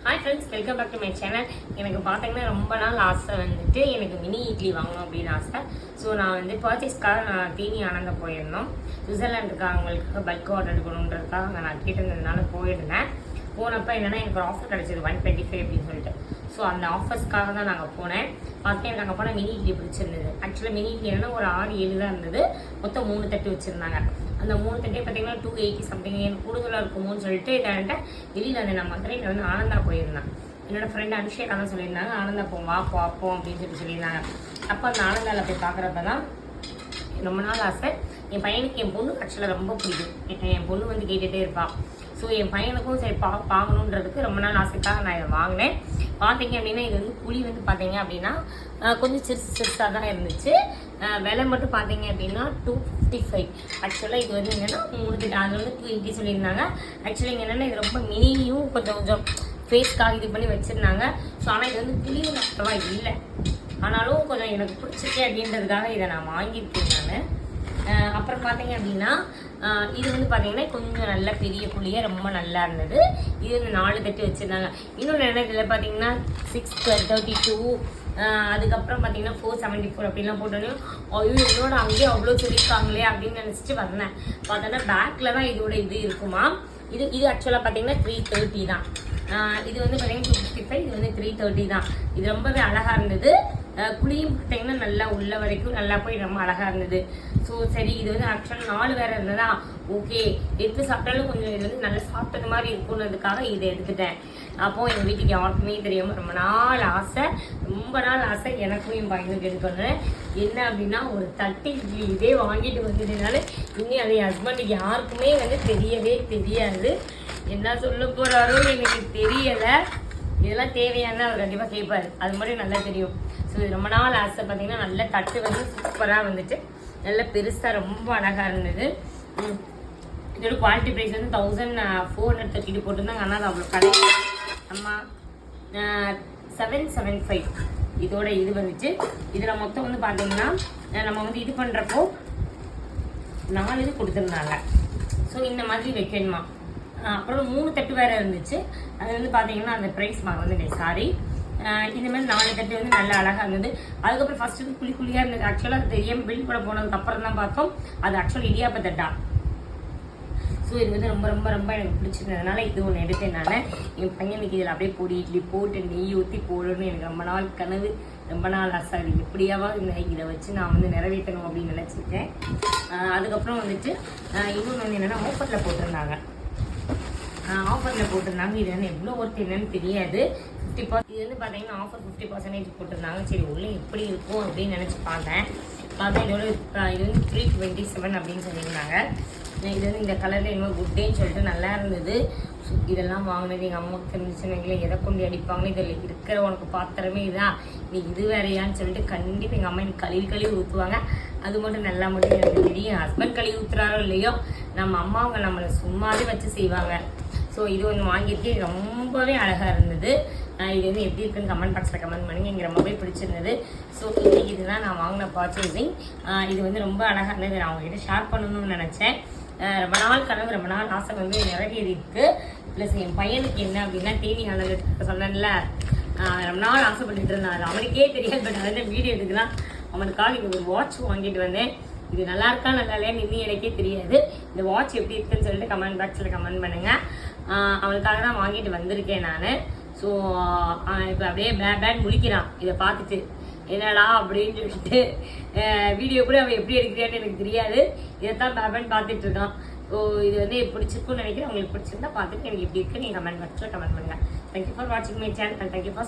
Hi friends, welcome back to my channel. எனக்கு பார்த்தீங்கன்னா ரொம்ப நாள் ஆசை வந்துட்டு எனக்கு மினி இட்லி வாங்கணும் அப்படின்னு ஆசை. ஸோ நான் வந்து பர்ச்சேஸ்க்காக நான் டிவி ஆனந்தம் போயிருந்தோம். சுவிட்சர்லாண்டுக்கு அவங்களுக்கு பல்க் ஆர்டர் எடுக்கணுன்றதுக்காக நான் கேட்டிருந்ததுனால போயிருந்தேன். போனப்போ என்னென்னா எனக்கு ஒரு ஆஃபர் கிடச்சிது 125 அப்படின்னு சொல்லிட்டு. ஸோ அந்த ஆஃபர்ஸ்க்காக தான் நாங்கள் போனேன். பார்த்தேன் எனக்கு அங்கே போனால் மினி இட்லி பிடிச்சிருந்தது. ஆக்சுவலாக மினி இட்லி என்னென்னா ஒரு 6-7 தான் இருந்தது. மொத்தம் 3 தட்டு வச்சுருந்தாங்க. அந்த 3 தட்டே பார்த்தீங்கன்னா 280 சம்திங் எனக்கு கூடுதலாக இருக்குமோன்னு சொல்லிட்டு என்கிட்ட வெளியில் வந்து நான் மதுரையில் வந்து ஆனந்தா போயிருந்தேன். என்னோட ஃப்ரெண்ட் அனுஷேகா தான் சொல்லியிருந்தாங்க, ஆனந்தா போவோம் வா பார்ப்போம் அப்படின்னு சொல்லியிருந்தாங்க. அப்போ அந்த ஆனந்தாவில் போய் பார்க்குறப்ப தான் ரொம்ப நாள் ஆசை. என் பையனுக்கு என் பொண்ணு ஆக்சுவலாக ரொம்ப பிடிக்கும். என் பொண்ணு வந்து கேட்டுகிட்டே இருப்பாள். ஸோ என் பையனுக்கும் சரி வாங்கணுன்றதுக்கு ரொம்ப நாள் ஆசைக்காக நான் இதை வாங்கினேன். பார்த்தீங்க அப்படின்னா இது வந்து புளி வந்து பார்த்தீங்க அப்படின்னா கொஞ்சம் சிறுசாக தான் இருந்துச்சு. விலை மட்டும் பார்த்தீங்க அப்படின்னா 255. ஆக்சுவலாக இது வந்து என்னென்னா 3 தட்டு அது வந்து 280 சொல்லியிருந்தாங்க. ஆக்சுவலாக இங்கே என்னென்னா இது ரொம்ப மினியும் கொஞ்சம் ஃபேஸ்க்காக இது பண்ணி வச்சுருந்தாங்க. ஸோ ஆனால் இது வந்து புளியும் அவ்வளவா இல்லை. ஆனாலும் கொஞ்சம் எனக்கு பிடிச்சிருக்கேன் அப்படின்றதுக்காக இதை நான் வாங்கியிருக்கேன் நான். அப்புறம் பார்த்தீங்க அப்படின்னா இது வந்து பார்த்தீங்கன்னா கொஞ்சம் நல்ல பெரிய புளியாக ரொம்ப நல்லா இருந்தது. இது வந்து 4 தட்டு வச்சுருந்தாங்க. இன்னொன்று என்ன இதில் பார்த்தீங்கன்னா 632, அதுக்கப்புறம் பார்த்தீங்கன்னா 474 அப்படின்லாம் போட்டோன்னே ஐயோ என்னோட அங்கேயே அவ்வளோ சொல்லியிருக்காங்களே அப்படின்னு நினச்சிட்டு வந்தேன். பார்த்தோன்னா பேக்கில் தான் இதோட இது இருக்குமா. இது ஆக்சுவலாக பார்த்தீங்கன்னா 330 தான். இது வந்து பார்த்தீங்கன்னா 255, இது வந்து 330 தான். இது ரொம்பவே அழகாக இருந்தது. புளியும் பார்த்தீங்கன்னா நல்லா உள்ள வரைக்கும் நல்லா போய் ரொம்ப அழகாக இருந்தது. ஸோ சரி இது வந்து ஆக்சுவலாக 4 வேறு இருந்ததா, ஓகே எடுத்து சாப்பிட்டாலும் கொஞ்சம் இது வந்து நல்லா சாப்பிட்டது மாதிரி இருக்குன்றதுக்காக இதை எடுத்துட்டேன். அப்போது எங்கள் வீட்டுக்கு யாருக்குமே தெரியாமல் ரொம்ப நாள் ஆசை எனக்கும் என் பையனுக்கு எடுக்கணும். என்ன அப்படின்னா ஒரு தட்டு இட்லி இதே வாங்கிட்டு வந்ததுனால இன்னும் அது என் ஹஸ்பண்டுக்கு யாருக்குமே வந்து தெரியவே தெரியாது. என்ன சொல்ல போகிறாரோ எனக்கு தெரியலை. இதெல்லாம் தேவையான அவர் கண்டிப்பாக கேட்பார், அது மாதிரி நல்லா தெரியும். ஸோ இது ரொம்ப நாள் ஆசை. பார்த்தீங்கன்னா நல்ல தட்டு வந்து சூப்பராக வந்துட்டு நல்ல பெருசாக ரொம்ப அழகாக இருந்தது. இதோட குவாலிட்டி ப்ரைஸ் வந்து 1430 போட்டிருந்தாங்க. ஆனால் அது அவ்வளோ கிடையாது. அம்மா 775 இதோட இது வந்துச்சு. இதில் மொத்தம் வந்து பார்த்தீங்கன்னா நம்ம வந்து இது பண்ணுறப்போ 4 இது கொடுத்துருந்தாங்க. ஸோ இந்த மாதிரி வைக்கணுமா. அப்புறம் 3 தட்டு வேறு இருந்துச்சு. அது வந்து பார்த்தீங்கன்னா அந்த ப்ரைஸ் வந்து சாரி இந்த மாதிரி 4 தட்டு வந்து நல்லா அழகாக இருந்தது. அதுக்கப்புறம் ஃபர்ஸ்ட் வந்து குழியாக இருந்தது. ஆக்சுவலாக அது தெரியாமல் பில் போட போனதுக்கு அப்புறம் தான் பார்த்தோம் அது ஆக்சுவலாக இடியாப்ப தட்டா. ஸோ இது வந்து ரொம்ப ரொம்ப ரொம்ப எனக்கு பிடிச்சிருந்ததுனால இது ஒன்று எடுத்தேன் நான். என் பையனுக்கு இதில் அப்படியே பொடி இட்லி போட்டு நெய் ஊற்றி போடணும்னு எனக்கு ரொம்ப நாள் கனவு, ரொம்ப நாள் ஆசை. அது எப்படியாவது இதை வச்சு நான் வந்து நிறைவேற்றணும் அப்படின்னு நினச்சிருக்கேன். அதுக்கப்புறம் வந்துட்டு இன்னொன்று வந்து என்னென்னா ஆஃபரில் போட்டிருந்தாங்க. இது வந்து எவ்வளோ ஒர்த் என்னன்னு தெரியாது. 50% இது வந்து பார்த்தீங்கன்னா ஆஃபர் 50% போட்டிருந்தாங்க. சரி உள்ளே எப்படி இருக்கும் அப்படின்னு நினச்சி பார்த்தேன். இதோட இது வந்து 327 அப்படின்னு சொல்லியிருந்தாங்க. இது வந்து இந்த கலரில் இன்னும் குட்டேன்னு சொல்லிட்டு நல்லா இருந்தது. ஸோ இதெல்லாம் வாங்கினது எங்கள் அம்மாவுக்கு தெரிஞ்சுச்சுன்னு எதை கொண்டு அடிப்பாங்கன்னு இதில் இருக்கிற உனக்கு பாத்திரமே இதான், நீ இது வேறையான்னு சொல்லிட்டு கண்டிப்பாக எங்கள் அம்மா எனக்கு கழுவி ஊற்றுவாங்க. அது மட்டும் நல்லா மட்டும் எனக்கு தெரியும். ஹஸ்பண்ட் கழுவி ஊற்றுறாரோ இல்லையோ நம்ம அம்மாவங்க நம்மளை சும்மாவே வச்சு செய்வாங்க. ஸோ இது ஒன்று வாங்கியிருக்கேன். ரொம்பவே அழகாக இருந்தது. இது வந்து எப்படி இருக்குன்னு கமெண்ட் பாக்ஸில் கமெண்ட் பண்ணுங்க. எனக்கு ரொம்பவே பிடிச்சிருந்தது. ஸோ இன்றைக்கி இதுதான் நான் வாங்கின பர்ச்சேசிங். இது வந்து ரொம்ப அழகாக இருந்தது. நான் அவங்ககிட்ட ஷேர் பண்ணணும்னு நினச்சேன். ரொம்ப நாள் கனவு, ரொம்ப நாள் ஆசை வந்து நிறைவேறிருக்கு. ப்ளஸ் என் பையனுக்கு என்ன அப்படின்னா டிவி ஆனது சொன்னேன்ல, ரொம்ப நாள் ஆசைப்பட்டுட்டு இருந்தான். அது அவனுக்கே தெரியாது. பட் அதை வீடியோ எடுக்கலாம் அவனுக்காக இது ஒரு வாட்ச் வாங்கிட்டு வந்தேன். இது நல்லா இருக்கா நல்லா இல்லையான்னு இன்னும் எனக்கே தெரியாது. இந்த வாட்ச் எப்படி இருக்குன்னு சொல்லிட்டு கமெண்ட் பாக்ஸில் கமெண்ட் பண்ணுங்கள். அவனுக்காக தான் வாங்கிட்டு வந்திருக்கேன் நான். ஸோ இப்போ அப்படியே பேட் முழிக்கிறான் இதை பார்த்துட்டு, என்னடா அப்படின்னு சொல்லிட்டு. வீடியோ கூட அவன் எப்படி எடுக்கிறான்னு எனக்கு தெரியாது. இதைத்தான் பேபன் பார்த்துட்டு இருக்கான். ஸோ இது வந்து பிடிச்சிருக்குன்னு நினைக்கிறேன். உங்களுக்கு பிடிச்சிருந்தா பார்த்துட்டு எனக்கு எப்படி இருக்குன்னு நீங்கள் கமெண்ட் பாக்ஸில் கமெண்ட் பண்ணுங்கள். தேங்க்யூ ஃபார் வாட்சிங் மை சேனல். Thank you for